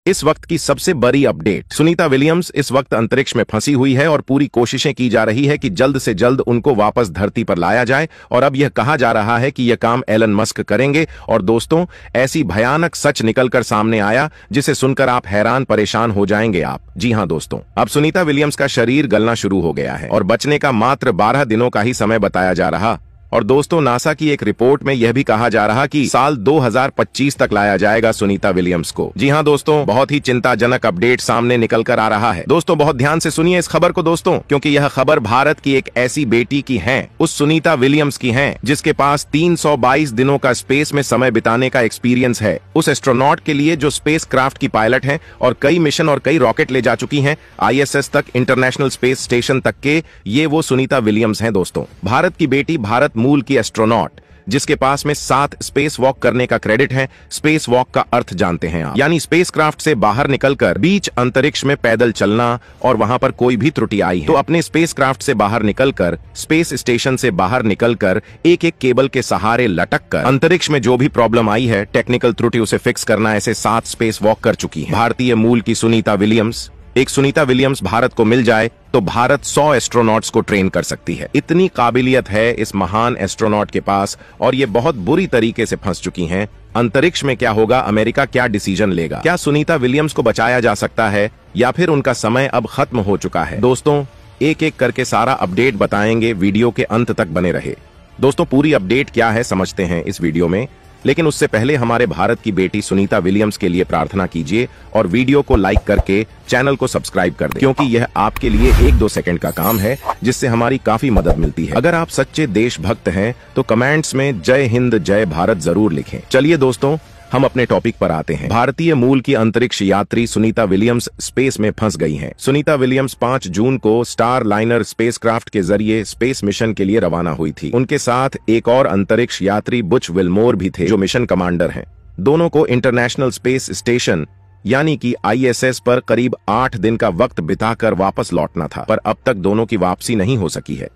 इस वक्त की सबसे बड़ी अपडेट, सुनीता विलियम्स इस वक्त अंतरिक्ष में फंसी हुई है और पूरी कोशिशें की जा रही है कि जल्द से जल्द उनको वापस धरती पर लाया जाए। और अब यह कहा जा रहा है कि यह काम एलन मस्क करेंगे। और दोस्तों, ऐसी भयानक सच निकलकर सामने आया जिसे सुनकर आप हैरान परेशान हो जाएंगे आप। जी हां दोस्तों, अब सुनीता विलियम्स का शरीर गलना शुरू हो गया है और बचने का मात्र 12 दिनों का ही समय बताया जा रहा। और दोस्तों, नासा की एक रिपोर्ट में यह भी कहा जा रहा कि साल 2025 तक लाया जाएगा सुनीता विलियम्स को। जी हां दोस्तों, बहुत ही चिंताजनक अपडेट सामने निकल कर आ रहा है। दोस्तों, बहुत ध्यान से सुनिए इस खबर को दोस्तों, क्योंकि यह खबर भारत की एक ऐसी बेटी की है, उस सुनीता विलियम्स की है जिसके पास 322 दिनों का स्पेस में समय बिताने का एक्सपीरियंस है। उस एस्ट्रोनॉट के लिए जो स्पेस क्राफ्ट की पायलट है और कई मिशन और कई रॉकेट ले जा चुकी है ISS तक, इंटरनेशनल स्पेस स्टेशन तक के, ये वो सुनीता विलियम्स है दोस्तों। भारत की बेटी, भारत मूल की एस्ट्रोनॉट, जिसके पास में 7 स्पेस वॉक करने का क्रेडिट है। स्पेस वॉक का अर्थ जानते हैं आप, यानी स्पेसक्राफ्ट से बाहर निकलकर बीच अंतरिक्ष में पैदल चलना, और वहां पर कोई भी त्रुटि आई है तो अपने स्पेसक्राफ्ट से बाहर निकलकर, स्पेस स्टेशन से बाहर निकलकर, एक एक केबल के सहारे लटक कर अंतरिक्ष में जो भी प्रॉब्लम आई है, टेक्निकल त्रुटि, उसे फिक्स करना, ऐसे 7 स्पेस वॉक कर चुकी है। भारतीय मूल की सुनीता विलियम्स, एक सुनीता विलियम्स भारत को मिल जाए तो भारत 100 एस्ट्रोनॉट्स को ट्रेन कर सकती है। इतनी काबिलियत है इस महान एस्ट्रोनॉट के पास, और ये बहुत बुरी तरीके से फंस चुकी हैं। अंतरिक्ष में क्या होगा, अमेरिका क्या डिसीजन लेगा, क्या सुनीता विलियम्स को बचाया जा सकता है या फिर उनका समय अब खत्म हो चुका है? दोस्तों, एक एक करके सारा अपडेट बताएंगे, वीडियो के अंत तक बने रहे। दोस्तों, पूरी अपडेट क्या है समझते हैं इस वीडियो में, लेकिन उससे पहले हमारे भारत की बेटी सुनीता विलियम्स के लिए प्रार्थना कीजिए और वीडियो को लाइक करके चैनल को सब्सक्राइब कर दें, क्योंकि यह आपके लिए 1-2 सेकंड का काम है जिससे हमारी काफी मदद मिलती है। अगर आप सच्चे देशभक्त हैं तो कमेंट्स में जय हिंद जय भारत जरूर लिखें। चलिए दोस्तों, हम अपने टॉपिक पर आते हैं। भारतीय मूल की अंतरिक्ष यात्री सुनीता विलियम्स स्पेस में फंस गई हैं। सुनीता विलियम्स 5 जून को स्टार लाइनर स्पेसक्राफ्ट के जरिए स्पेस मिशन के लिए रवाना हुई थी। उनके साथ एक और अंतरिक्ष यात्री बुच विल्मोर भी थे, जो मिशन कमांडर हैं। दोनों को इंटरनेशनल स्पेस स्टेशन यानी कि ISS पर करीब 8 दिन का वक्त बिताकर वापस लौटना था, पर अब तक दोनों की वापसी नहीं हो सकी है।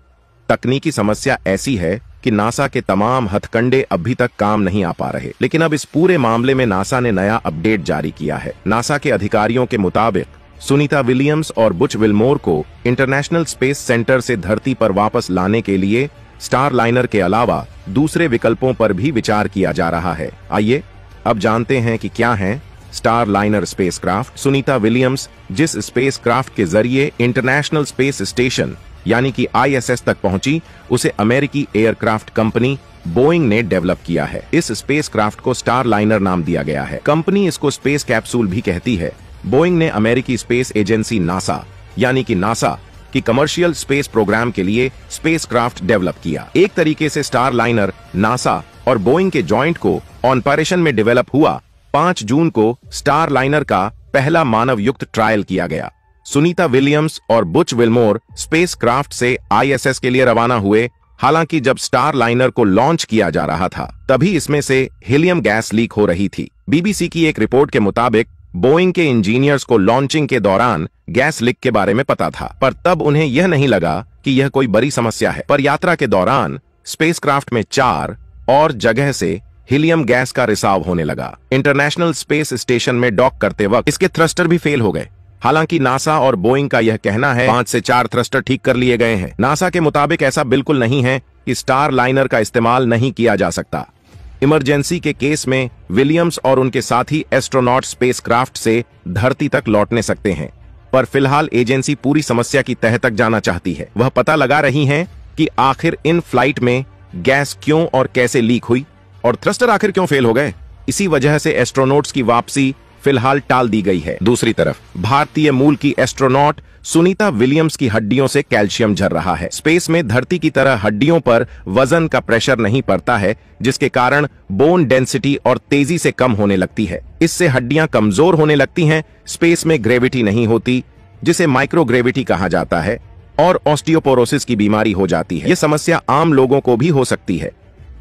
तकनीकी समस्या ऐसी है कि नासा के तमाम हथकंडे अभी तक काम नहीं आ पा रहे। लेकिन अब इस पूरे मामले में नासा ने नया अपडेट जारी किया है। नासा के अधिकारियों के मुताबिक सुनीता विलियम्स और बुच विल्मोर को इंटरनेशनल स्पेस सेंटर से धरती पर वापस लाने के लिए स्टार लाइनर के अलावा दूसरे विकल्पों पर भी विचार किया जा रहा है। आइए अब जानते हैं कि क्या है star liner spacecraft. Sunita Williams जिस स्पेसक्राफ्ट के जरिए इंटरनेशनल स्पेस स्टेशन यानी कि ISS तक पहुंची, उसे अमेरिकी एयरक्राफ्ट कंपनी बोइंग ने डेवलप किया है। इस स्पेसक्राफ्ट को स्टार लाइनर नाम दिया गया है। कंपनी इसको स्पेस कैप्सूल भी कहती है। बोइंग ने अमेरिकी स्पेस एजेंसी नासा यानी कि नासा की कमर्शियल स्पेस प्रोग्राम के लिए स्पेसक्राफ्ट डेवलप किया। एक तरीके से स्टार लाइनर नासा और बोइंग के जॉइंट को ऑपरेशन में डेवलप हुआ। 5 जून को स्टार लाइनर का पहला मानव युक्त ट्रायल किया गया। सुनीता विलियम्स और बुच विल्मोर स्पेसक्राफ्ट से ISS के लिए रवाना हुए। हालांकि जब स्टार लाइनर को लॉन्च किया जा रहा था, तभी इसमें से हीलियम गैस लीक हो रही थी। BBC की एक रिपोर्ट के मुताबिक बोइंग के इंजीनियर्स को लॉन्चिंग के दौरान गैस लीक के बारे में पता था, पर तब उन्हें यह नहीं लगा कि यह कोई बड़ी समस्या है। पर यात्रा के दौरान स्पेसक्राफ्ट में 4 और जगह से हीलियम गैस का रिसाव होने लगा। इंटरनेशनल स्पेस स्टेशन में डॉक करते वक्त इसके थ्रस्टर भी फेल हो गए। हालांकि नासा और बोइंग का यह कहना है 5 से 4 थ्रस्टर ठीक कर लिए गए हैं। नासा के मुताबिक ऐसा बिल्कुल नहीं है कि स्टार लाइनर का इस्तेमाल नहीं किया जा सकता। इमरजेंसी के केस में विलियम्स और उनके साथी एस्ट्रोनॉट स्पेसक्राफ्ट से धरती तक लौटने सकते हैं। पर फिलहाल एजेंसी पूरी समस्या की तह तक जाना चाहती है। वह पता लगा रही है कि आखिर इन फ्लाइट में गैस क्यों और कैसे लीक हुई और थ्रस्टर आखिर क्यों फेल हो गए। इसी वजह से एस्ट्रोनॉट्स की वापसी फिलहाल टाल दी गई है। दूसरी तरफ भारतीय मूल की एस्ट्रोनॉट सुनीता विलियम्स की हड्डियों से कैल्शियम झर रहा है। स्पेस में धरती की तरह हड्डियों पर वजन का प्रेशर नहीं पड़ता है, जिसके कारण बोन डेंसिटी और तेजी से कम होने लगती है। इससे हड्डियां कमजोर होने लगती हैं। स्पेस में ग्रेविटी नहीं होती, जिसे माइक्रोग्रेविटी कहा जाता है, और ऑस्टियोपोरोसिस की बीमारी हो जाती है। यह समस्या आम लोगों को भी हो सकती है।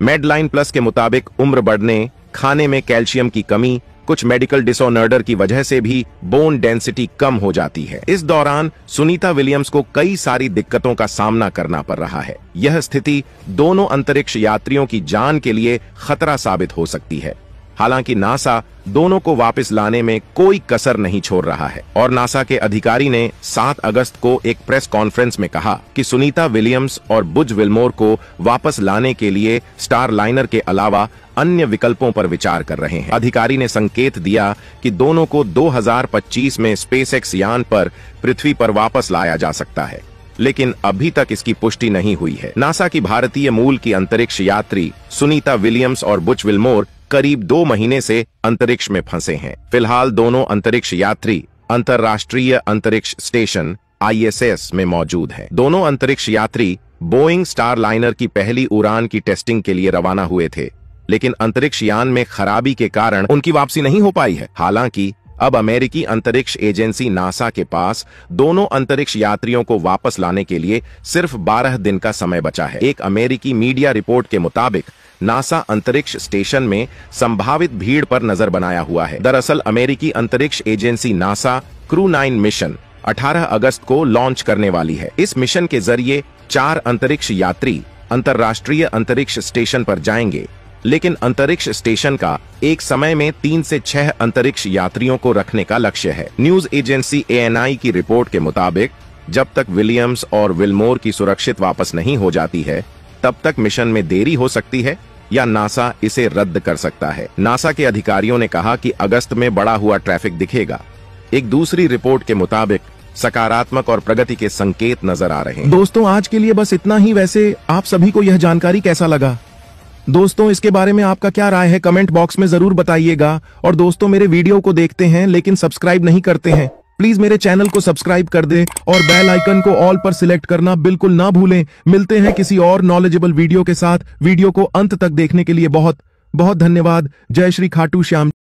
मेडलाइन प्लस के मुताबिक उम्र बढ़ने, खाने में कैल्शियम की कमी, कुछ मेडिकल डिसऑर्डर की वजह से भी बोन डेंसिटी कम हो जाती है। इस दौरान सुनीता विलियम्स को कई सारी दिक्कतों का सामना करना पड़ रहा है। यह स्थिति दोनों अंतरिक्ष यात्रियों की जान के लिए खतरा साबित हो सकती है। हालांकि नासा दोनों को वापस लाने में कोई कसर नहीं छोड़ रहा है और नासा के अधिकारी ने 7 अगस्त को एक प्रेस कॉन्फ्रेंस में कहा कि सुनीता विलियम्स और बुज विल्मोर को वापस लाने के लिए स्टारलाइनर के अलावा अन्य विकल्पों पर विचार कर रहे हैं। अधिकारी ने संकेत दिया कि दोनों को 2025 में स्पेसएक्स यान पर पृथ्वी पर वापस लाया जा सकता है, लेकिन अभी तक इसकी पुष्टि नहीं हुई है। नासा की भारतीय मूल की अंतरिक्ष यात्री सुनीता विलियम्स और बुच विल्मोर करीब 2 महीने से अंतरिक्ष में फंसे हैं। फिलहाल दोनों अंतरिक्ष यात्री अंतर्राष्ट्रीय अंतरिक्ष स्टेशन ISS में मौजूद हैं। दोनों अंतरिक्ष यात्री बोइंग स्टारलाइनर की पहली उड़ान की टेस्टिंग के लिए रवाना हुए थे, लेकिन अंतरिक्ष यान में खराबी के कारण उनकी वापसी नहीं हो पाई है। हालांकि अब अमेरिकी अंतरिक्ष एजेंसी नासा के पास दोनों अंतरिक्ष यात्रियों को वापस लाने के लिए सिर्फ 12 दिन का समय बचा है। एक अमेरिकी मीडिया रिपोर्ट के मुताबिक नासा अंतरिक्ष स्टेशन में संभावित भीड़ पर नजर बनाया हुआ है। दरअसल अमेरिकी अंतरिक्ष एजेंसी नासा क्रू 9 मिशन 18 अगस्त को लॉन्च करने वाली है। इस मिशन के जरिए 4 अंतरिक्ष यात्री अंतर्राष्ट्रीय अंतरिक्ष स्टेशन पर जाएंगे, लेकिन अंतरिक्ष स्टेशन का एक समय में 3 से 6 अंतरिक्ष यात्रियों को रखने का लक्ष्य है। न्यूज एजेंसी ANI की रिपोर्ट के मुताबिक जब तक विलियम्स और विल्मोर की सुरक्षित वापस नहीं हो जाती है, तब तक मिशन में देरी हो सकती है या नासा इसे रद्द कर सकता है। नासा के अधिकारियों ने कहा कि अगस्त में बढ़ा हुआ ट्रैफिक दिखेगा। एक दूसरी रिपोर्ट के मुताबिक सकारात्मक और प्रगति के संकेत नजर आ रहे हैं। दोस्तों, आज के लिए बस इतना ही। वैसे आप सभी को यह जानकारी कैसा लगा? दोस्तों, इसके बारे में आपका क्या राय है कमेंट बॉक्स में जरूर बताइएगा। और दोस्तों, मेरे वीडियो को देखते हैं लेकिन सब्सक्राइब नहीं करते हैं, प्लीज मेरे चैनल को सब्सक्राइब कर दें और बेल आइकन को ऑल पर सिलेक्ट करना बिल्कुल ना भूलें। मिलते हैं किसी और नॉलेजेबल वीडियो के साथ। वीडियो को अंत तक देखने के लिए बहुत बहुत धन्यवाद। जय श्री खाटू श्याम।